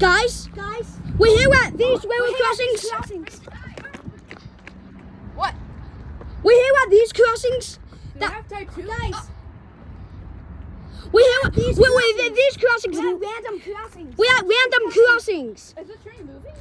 Guys, we're here at these railroad crossings. What? We're here at these crossings. Do you have type 2? Guys. We're here at these crossings. We're at random crossings. We're at random crossings. Is the train moving?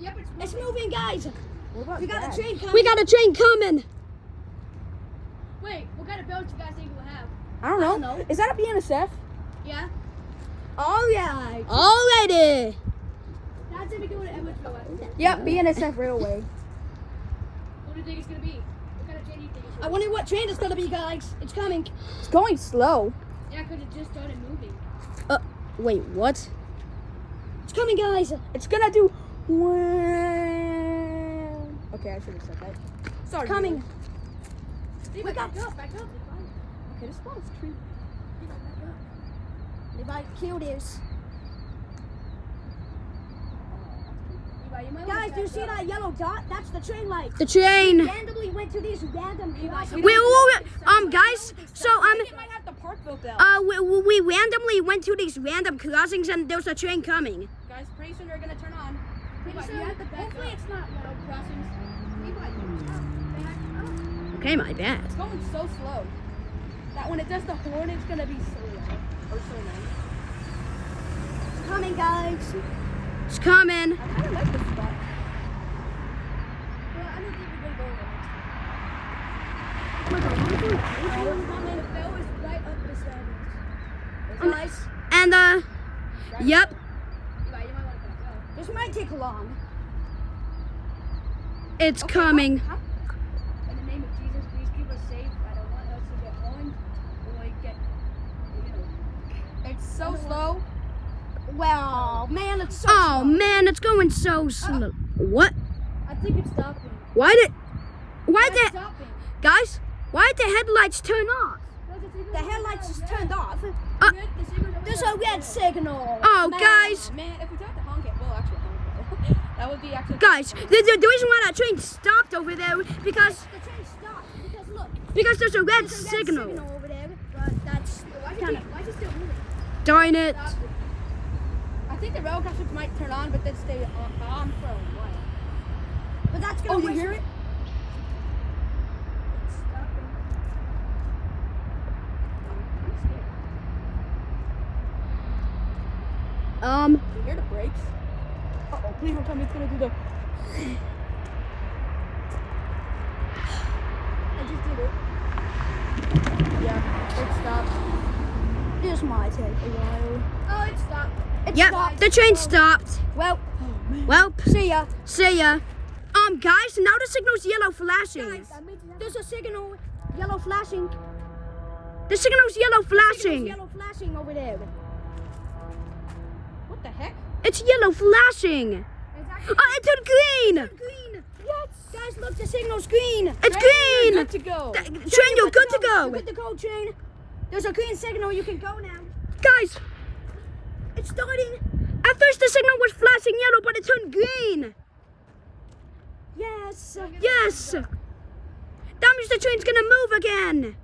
Yep, it's moving. It's moving, guys. We got a train coming. We got a train coming. Wait, what kind of boat you guys think we'll have? I don't know. Is that a bnsf? Yeah. Alright. Alrighty. That's if we go to Edwardsville. Yep, bnsf railway. What do you think it's gonna be? What kind of train do you think it's I gonna wonder what train it's gonna be, guys. It's coming. It's going slow. be? Yeah, because it just started moving. Wait, what? It's coming, guys. It's gonna do. Okay, I should have said that. Sorry. Coming. Levi, back up. It's fine. Okay, this one's tree. Levi, back up. Levi, kill this. Levi, you might Guys, do you see that yellow dot? That's the train light. The train. Randomly went to these random crossings. We all guys. So It might have the Parkville bell. we randomly went to these random crossings and there's a train coming. Guys, pretty soon they're gonna turn on. Levi, soon. you have to back Hopefully up. it's not No crossings. Levi, back up. Okay, my bad. It's going so slow. That when it does the horn, it's gonna be so loud. Or so nice. It's coming, guys. It's coming. I kind of like this spot. Well, I don't think we're gonna go there next time. The bell is right up beside us. Guys, And yep. Levi, you might want to back up. this might take long. It's coming. In the name of Jesus, please keep us safe. I don't want us to get harmed or like get, you know. It's so slow. Well, man, it's so Oh slow. man, it's going so slow. What? I think it's stopping. Why It's the stopping. guys? Why did the headlights turn off? The headlights just turned off. Uh, There's a red signal. Oh, Man. guys. Man, if we tried to honk it, we'll actually honk it. That would be actually. Guys, the reason why that train stopped over there because The train stopped because look, there's a red there's a red signal. over there, but that's Why is it still moving? Darn it. I think the rail crossings might turn on, but then stay on for a while. but that's gonna. Oh, you waste- hear it? It's stopping. You hear the brakes? Uh-oh, please don't tell me it's gonna do the... I just did it. Yeah, it stopped. This might take a while. Oh, it stopped. It Yep, stopped. the train stopped. Well, Well, see ya. see ya. Guys, now the signal's yellow flashing. There's a signal, yellow flashing. The signal's yellow Signal's flashing. yellow flashing over there. What the heck? It's yellow flashing. It's actually... Oh, it turned green. Green. Yes. Guys, look, the signal's green. It's green. Good to go. Train, you're good to You're go. good to go, train. There's a green signal. You can go now. Guys, It's starting. at first the signal was flashing yellow, but it turned green. Yes. Yes. That means the train's gonna move again.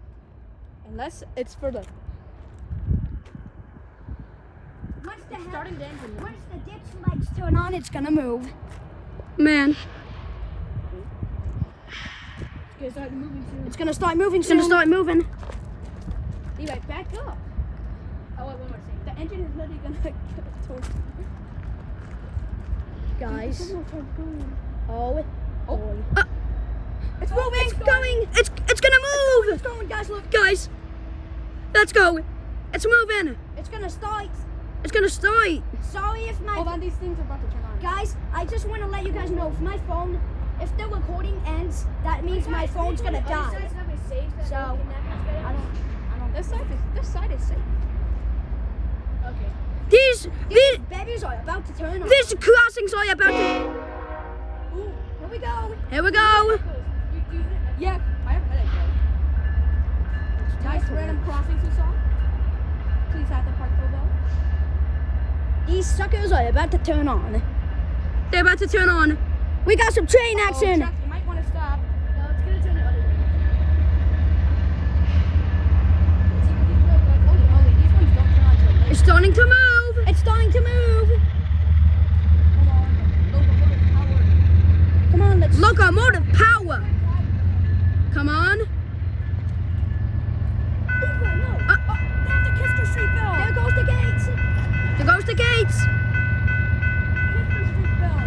Unless it's for the... Once the, starting the engine now. once the ditch lights turn on, it's gonna move. Man, It's gonna start moving soon. It's gonna start moving it's gonna soon. start moving. Levi, back up. Oh, wait, one more thing. The engine is literally gonna get towards... Guys. Oh. It's moving. It's going. It's gonna move. It's going, guys. Look. Guys, let's go. It's moving. It's gonna start. It's gonna start. Sorry if my Hold on, these things are about to turn on. guys. I just want to let you guys know if my phone, if the recording ends, that means my phone's gonna die. So, I don't. This side is safe. Okay. These Babies are about to turn on. crossings are about to. Ooh, Here we go. Here we go. Yeah, I have headache. Nice random crossings you saw. Please have the Parkville bell. These suckers are about to turn on. They're about to turn on. We got some train action. Chuck, you might want to stop. No, it's gonna turn the other way. These ones don't turn on till later. It's starting to move. It's starting to move. locomotive power. Come on. They have the Kister Street bell. There goes the gates. There goes the gates. Kister Street bell.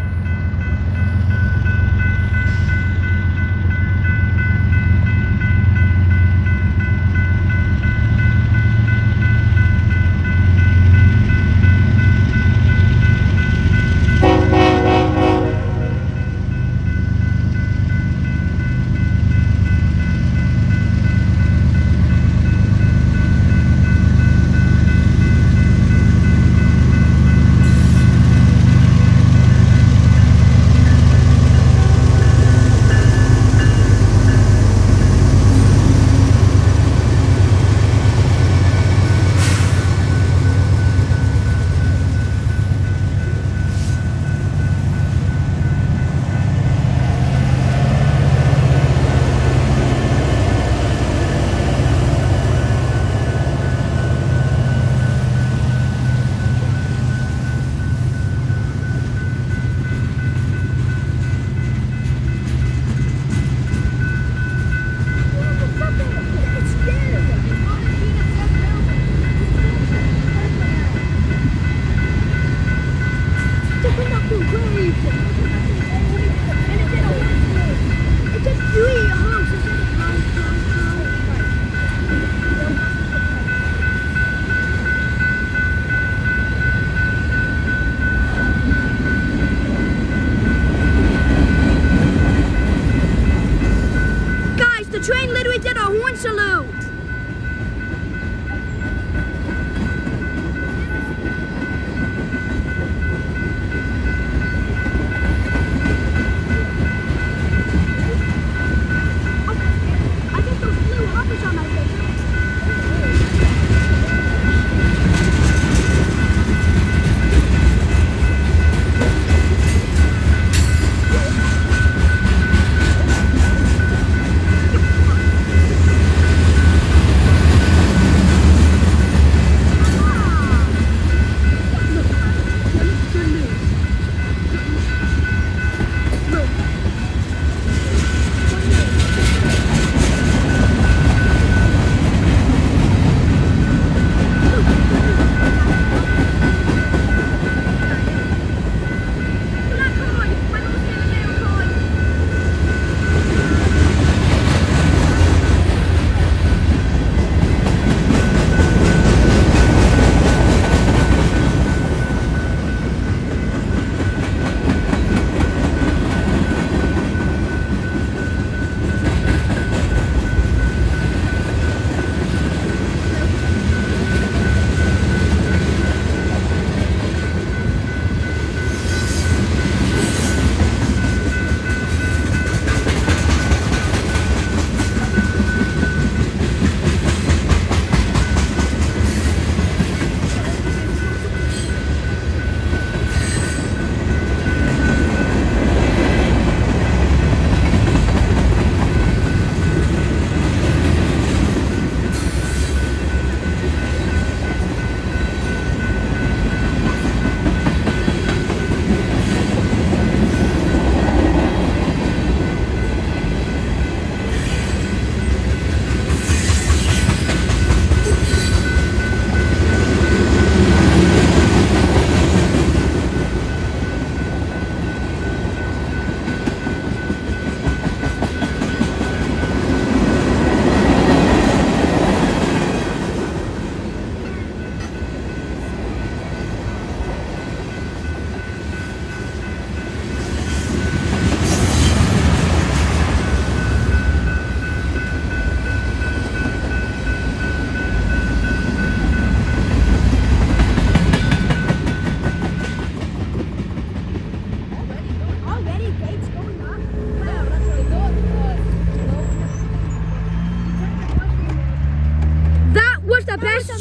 Train literally did a horn salute. I get those blue hoppers on my face.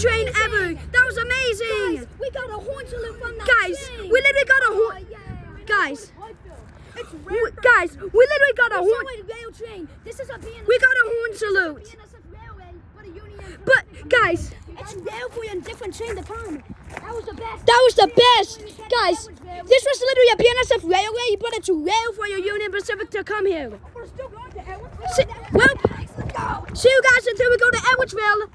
train ever. That was amazing. Guys, we got a horn salute from that Guys, train. we literally got a horn. Guys, guys, we literally got a horn. Rail train. This is a BNSF. We got a horn salute. BNSF railway, but a union. But guys, It's railway and different train to come. That was the best. that was the best. Guys, This was literally a BNSF railway, but it's rail for your Union Pacific to come here. We're still going to Edwardsville. See you guys until we go to Edwardsville.